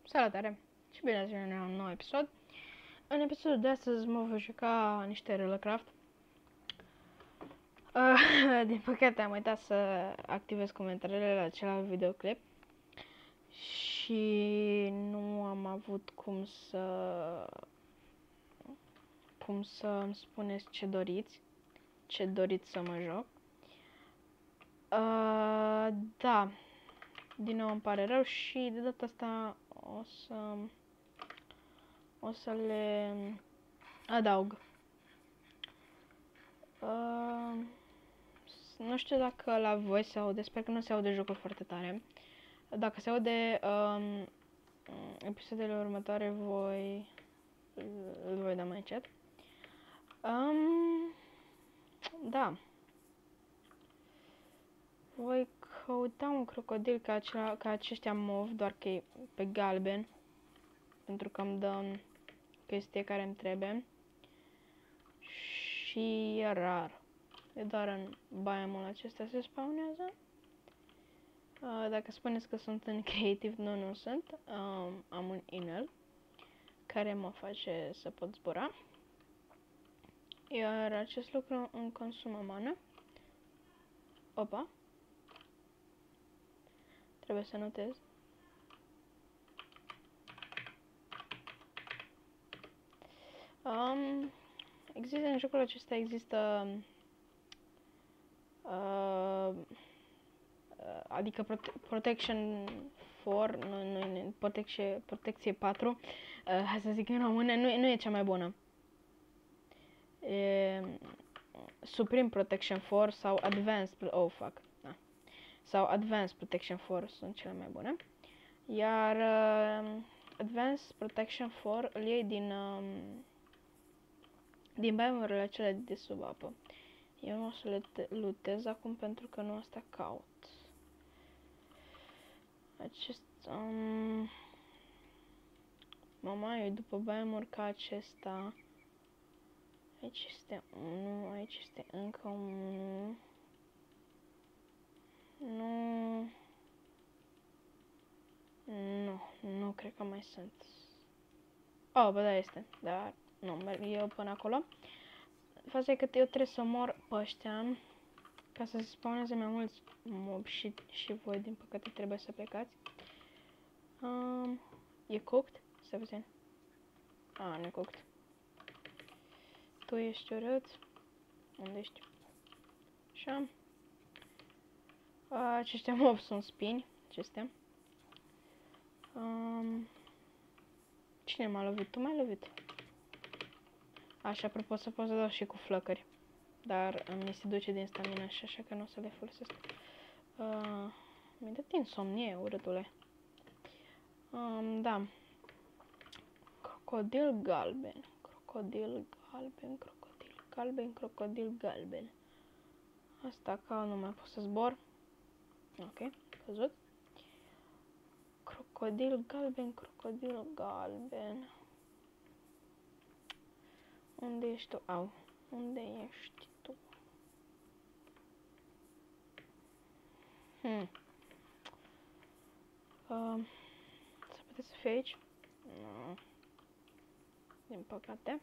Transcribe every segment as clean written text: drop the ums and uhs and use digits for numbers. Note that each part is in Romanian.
Salutare și bine ați venit la un nou episod. În episodul de astăzi mă voi juca niște Relacraft. Din păcate am uitat să activez comentariile la celălalt videoclip și nu am avut cum să îmi spuneți ce doriți să mă joc. Da, din nou îmi pare rău și de data asta o să le adaug. Nu știu dacă la voi se aude, sper că nu se aude jocul foarte tare. Dacă se aude, episoadele următoare îl voi da mai încet. Da. Voi căuta un crocodil ca aceștia mov, doar că e pe galben, pentru că îmi dă chestie care îmi trebuie. Și e rar. E doar în biomul acesta se spawnează. Dacă spuneți că sunt în creative, nu sunt. Am un inel care mă face să pot zbura. Iar acest lucru îmi consumă mană. Opa. Trebuie să notez. Există în jocul acesta adică Protection 4, nu protecție 4, hai să zic în română, nu e cea mai bună. Supreme Protection 4 sau Advanced, sau Advanced Protection 4 sunt cele mai bune. Iar Advanced Protection 4 îl iei din biomurile acelea de sub apă. Eu nu o să le lutez acum pentru că nu asta caut. Mama, eu după biomuri ca acesta. Aici este unul, aici este încă unul. Nu cred că mai sunt. Oh, bă, da, este. Dar nu, merg eu până acolo. Faza e că eu trebuie să mor pe ăștia ca să se spawneze mai mulți mobi și voi, din păcate, trebuie să plecați. E cooked? Să vedem. Nu e cooked. Tu ești urât. Unde ești? Așa. Aceștia mob sunt spini. Acestea. Cine m-a lovit? Tu m-ai lovit. Așa, apropo, să pot să dau și cu flăcări. Dar mi se duce din stamina și așa că nu o să le folosesc. Mi-a dat insomnie, urâtule. Da. Crocodil galben. Crocodil galben, crocodil galben, crocodil galben. Asta ca nu mai pot să zbor. Ok, văzut. Crocodil galben, crocodil galben. Unde ești tu? Au. Unde ești tu? Se poate să fie aici? Nu. Din păcate.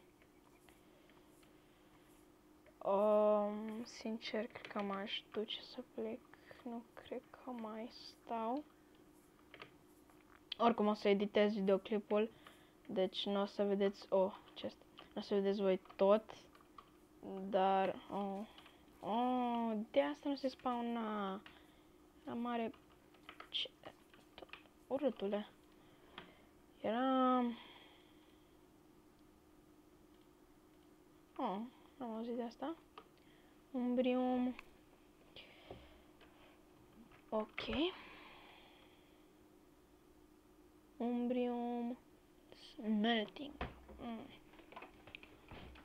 Sincer, cred că m-aș duce să plec. Nu cred că mai stau. Oricum o să editez videoclipul. Deci nu o să vedeți... Nu o să vedeți voi tot. Dar... de asta nu se spawna. Era mare... Ce? Urâtule. Era... n-am auzit de asta. Umbrium. Ok. Umbrium. Melting.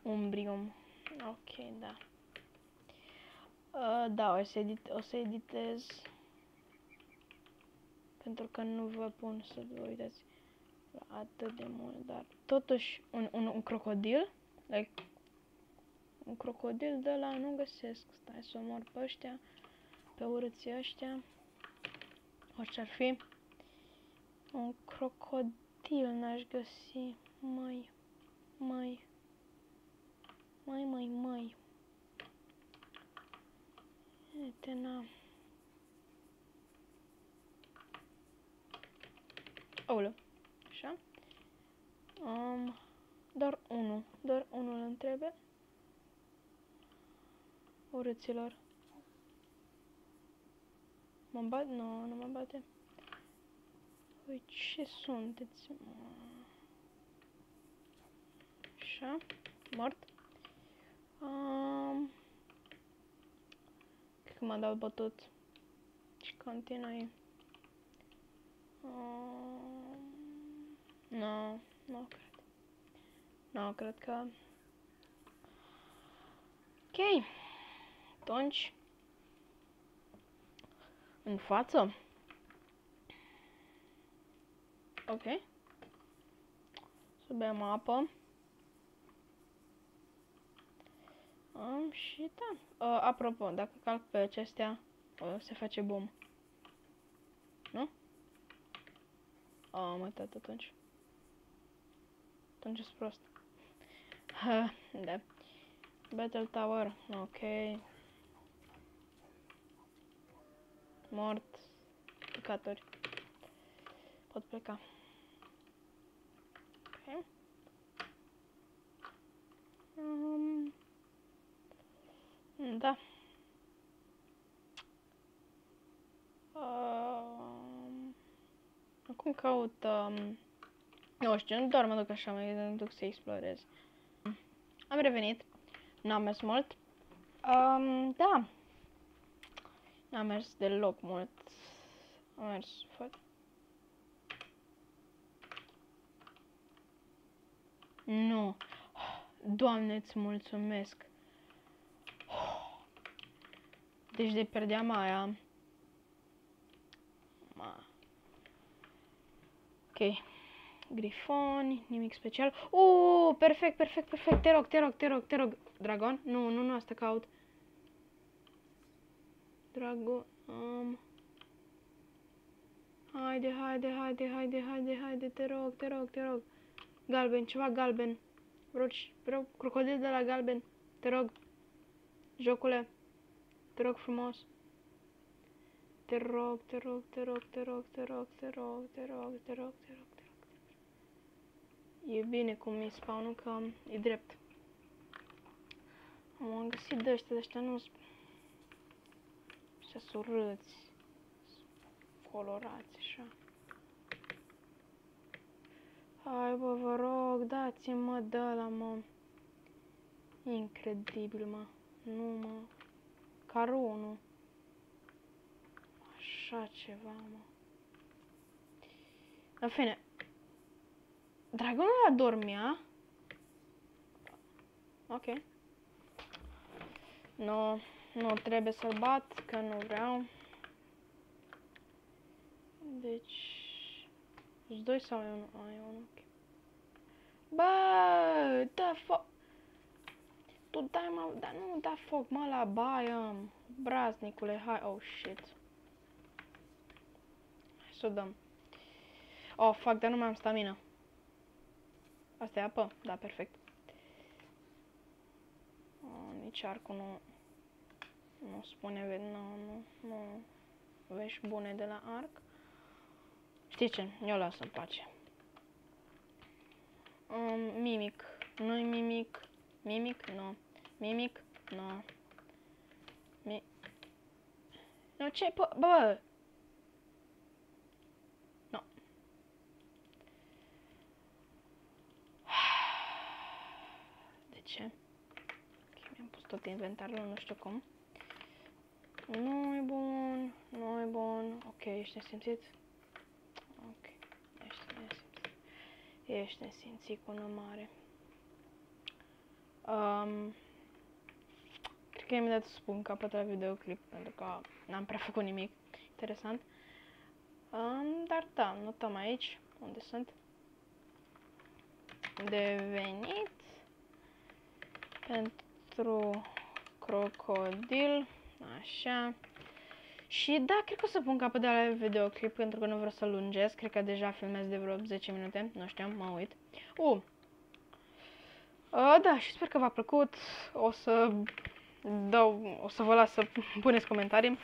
Umbrium. Ok, da. Da, o să editez. Pentru că nu vă pun să vă uitați la atât de mult, dar totuși un crocodil, like, un crocodil de la nu găsesc. Stai să omor pe ăștia, pe urâții ăștia. Orice ar fi. Un crocodil. reptil n-aș găsi. Măi. Uite, na. Aoleu. Așa. Doar unul îmi trebuie. Urâților. Mă bat? Nu mă bate. Păi ce sunteți? Așa. Mort. Cred că m-a dat bătut. Și continui. Nu cred. Nu cred că... Ok. Atunci... În față. Ok. Să bem apă. Și da. Apropo, dacă calc pe acestea, se face boom. Nu? Am uitat atunci. Atunci sunt prost. Da. Battle Tower. Ok. Mort. Picatori. Pot pleca. Ok. Da. Acum caut... nu știu, nu doar mă duc așa, mă duc să explorez. Am revenit. N-am mers mult. Da. N-am mers deloc mult. Am mers foarte... Nu. Doamne, îți mulțumesc. Deci de pierdeam aia. Ok. Grifoni, nimic special. Perfect. Te rog. Dragon? Nu, asta caut. Dragon. Haide, te rog. Galben, ceva galben. Vreau crocodil de la galben. Te rog. Jocule. Te rog frumos. Te rog. E bine cum mi spawnul că e drept. Am găsit de ăștia nu sunt... Ăștia sunt urâți. Colorați așa. Hai bă, vă rog, dați-mă de ăla, mă. Incredibil, mă. Nu, mă. Carunul. Așa ceva, mă. În fine. Dragonul ăla dormea? Ok. Nu trebuie să-l bat, că nu vreau. Deci... Sunt doi sau e unul? E unul, ok. Bă, da foc! Tu dai, mă, dar nu da foc, mă, la baie, braznicule, hai, oh shit. Hai să o dăm. Oh, fuck, dar nu mai am stamina. Asta e apă? Da, perfect. Nici arcul nu spune, nu vești bune de la arc. Știi ce? Eu las în pace. Mimic. Nu-i mimic. Mimic? Nu. Mimic? Nu. Nu, ce? Bă! Nu. De ce? Ok, mi-am pus tot inventarul, nu știu cum. Nu e bun. Ok, ești nesimțit? Ok, ești nesimțit. Ești nesimțit cu una mare. Cred că e imediat să spun capăt la videoclip, pentru că n-am prea făcut nimic interesant. Dar da, notăm aici, unde sunt. Devenit pentru crocodil, așa. Și da, cred că o să pun capăt de la videoclip pentru că nu vreau să lungesc. Cred că deja filmez de vreo 10 minute. Nu știu, mă uit. Da, și sper că v-a plăcut. O să vă las să puneți comentarii.